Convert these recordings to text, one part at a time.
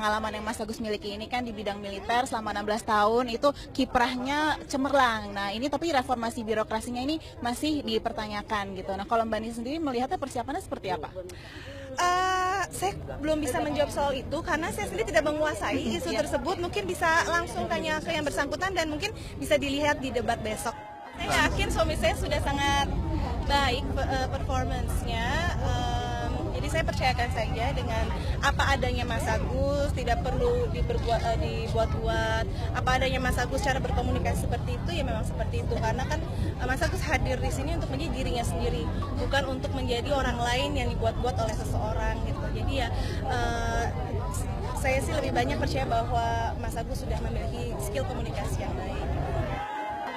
pengalaman yang Mas Agus miliki ini kan di bidang militer selama 16 tahun itu kiprahnya cemerlang. Nah ini tapi reformasi birokrasinya ini masih dipertanyakan gitu. Nah kalau Mbak Nini sendiri melihatnya persiapannya seperti apa? Saya belum bisa menjawab soal itu karena saya sendiri tidak menguasai isu tersebut. Mungkin bisa langsung tanya ke yang bersangkutan dan mungkin bisa dilihat di debat besok. Saya yakin suami saya sudah sangat baik performance-nya. Jadi saya percayakan saja dengan apa adanya Mas Agus, tidak perlu dibuat-buat. Apa adanya Mas Agus cara berkomunikasi seperti itu ya memang seperti itu. Karena kan Mas Agus hadir di sini untuk menjadi dirinya sendiri, bukan untuk menjadi orang lain yang dibuat-buat oleh seseorang gitu. Jadi ya saya sih lebih banyak percaya bahwa Mas Agus sudah memiliki skill komunikasi yang baik.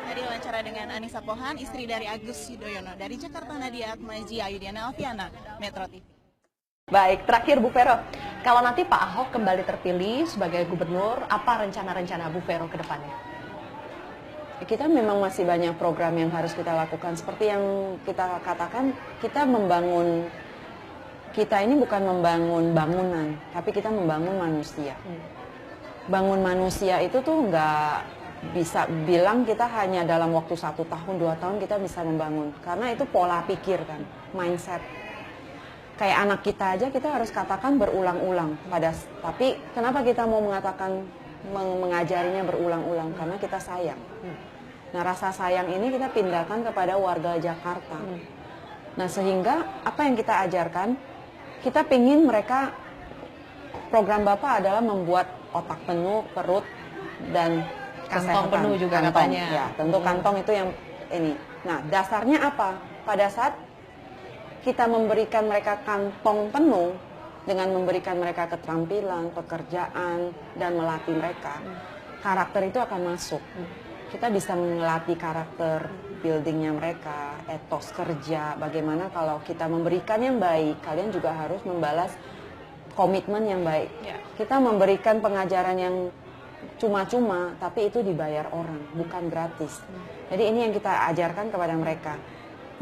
Tadi wawancara dengan Anissa Pohan, istri dari Agus Yudhoyono. Dari Jakarta, Nadia Atmaji, Ayudiana Alfiana, Metro TV. Baik, terakhir Bu Vero, kalau nanti Pak Ahok kembali terpilih sebagai gubernur, apa rencana-rencana Bu Vero ke depannya? Kita memang masih banyak program yang harus kita lakukan. Seperti yang kita katakan, kita ini bukan membangun bangunan, tapi kita membangun manusia. Bangun manusia itu tuh nggak bisa bilang kita hanya dalam waktu 1 tahun, 2 tahun kita bisa membangun. Karena itu pola pikir kan, mindset. Kayak anak kita aja kita harus katakan berulang-ulang. Tapi kenapa kita mau mengajarinya berulang-ulang? Karena kita sayang. Nah rasa sayang ini kita pindahkan kepada warga Jakarta. Nah sehingga apa yang kita ajarkan, kita pingin mereka, program Bapak adalah membuat otak penuh, perut, dan kantong penuh juga kantong, katanya. Ya, tentu kantong itu yang ini. Nah dasarnya apa? Pada saat kita memberikan mereka kantong penuh dengan memberikan mereka keterampilan, pekerjaan, dan melatih mereka, karakter itu akan masuk. Kita bisa melatih karakter buildingnya mereka, etos kerja, bagaimana kalau kita memberikan yang baik, kalian juga harus membalas komitmen yang baik. Kita memberikan pengajaran yang cuma-cuma, tapi itu dibayar orang, bukan gratis. Jadi ini yang kita ajarkan kepada mereka.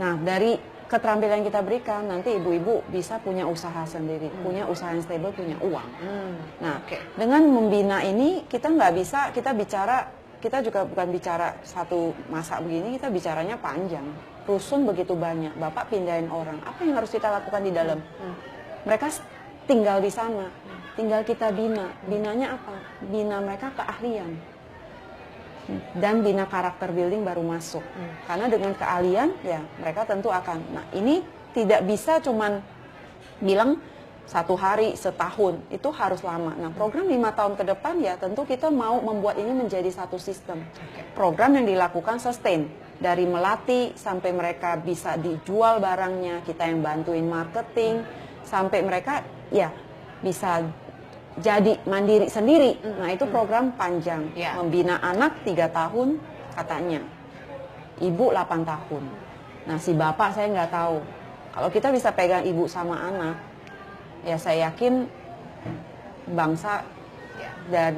Nah, dari keterampilan yang kita berikan, nanti ibu-ibu bisa punya usaha sendiri, punya usaha yang stable, punya uang. Nah, dengan membina ini kita nggak bisa, kita juga bukan bicara satu masa begini, kita bicaranya panjang. Rusun begitu banyak, Bapak pindahin orang, apa yang harus kita lakukan di dalam? Mereka tinggal di sana, tinggal kita bina. Binanya apa? Bina mereka keahlian. Dan bina karakter building baru masuk. Karena dengan keahlian ya mereka tentu akan. Nah ini tidak bisa cuman bilang 1 hari, setahun, itu harus lama. Nah program 5 tahun ke depan ya tentu kita mau membuat ini menjadi satu sistem. Program yang dilakukan sustain. Dari melatih sampai mereka bisa dijual barangnya, kita yang bantuin marketing, sampai mereka ya bisa jadi mandiri sendiri. Nah itu program panjang. Membina anak 3 tahun katanya, ibu 8 tahun. Nah si bapak saya nggak tahu. Kalau kita bisa pegang ibu sama anak, ya saya yakin bangsa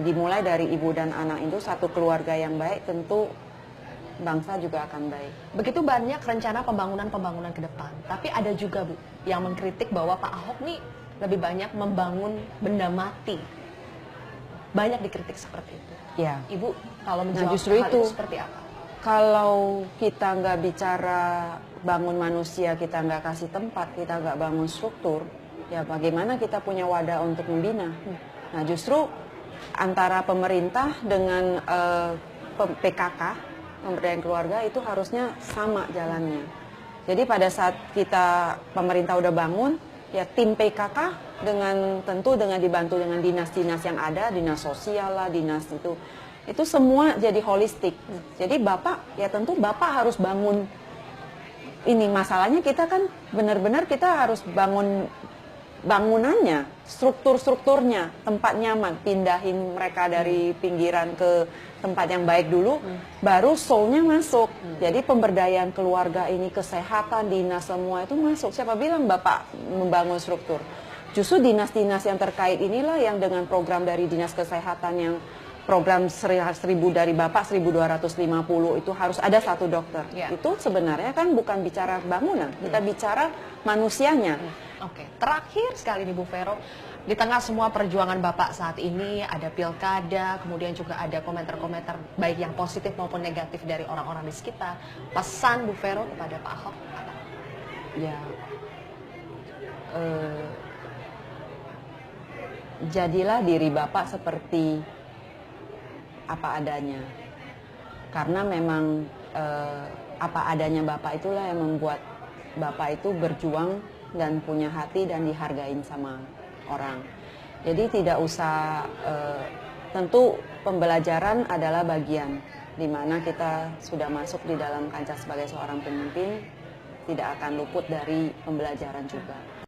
dimulai dari ibu dan anak itu satu keluarga yang baik, tentu bangsa juga akan baik. Begitu banyak rencana pembangunan ke depan, tapi ada juga Bu yang mengkritik bahwa Pak Ahok nih lebih banyak membangun benda mati. Banyak dikritik seperti itu. Ya. Ibu kalau menjawab justru hal itu seperti apa? Kalau kita nggak bicara bangun manusia, kita nggak kasih tempat, kita nggak bangun struktur, ya bagaimana kita punya wadah untuk membina? Nah justru antara pemerintah dengan PKK, pemberdayaan keluarga itu harusnya sama jalannya. Jadi pada saat pemerintah udah bangun, ya tim PKK tentu dengan dibantu dengan dinas-dinas yang ada, dinas sosial lah, dinas itu semua jadi holistik. Jadi Bapak ya tentu Bapak harus bangun ini. Masalahnya kita kan benar-benar kita harus bangun bangunannya, strukturnya, tempat nyaman, pindahin mereka dari pinggiran ke tempat yang baik dulu, baru soul-nya masuk. Jadi pemberdayaan keluarga ini, kesehatan, dinas semua itu masuk. Siapa bilang Bapak membangun struktur? Justru dinas-dinas yang terkait inilah yang dengan program dari Dinas Kesehatan yang program 1000 dari Bapak 1250 itu harus ada 1 dokter. Itu sebenarnya kan bukan bicara bangunan, kita bicara manusianya. Oke, terakhir sekali nih Bu Vero, Di tengah semua perjuangan Bapak saat ini, ada pilkada, kemudian juga ada komentar-komentar baik yang positif maupun negatif dari orang-orang di sekitar. Pesan Bu Vero kepada Pak Ahok apa? Ya, jadilah diri Bapak seperti apa adanya. Karena memang apa adanya Bapak itulah yang membuat Bapak itu berjuang dan punya hati dan dihargain sama orang. Jadi tidak usah, tentu pembelajaran adalah bagian di mana kita sudah masuk di dalam kancah sebagai seorang pemimpin, tidak akan luput dari pembelajaran juga.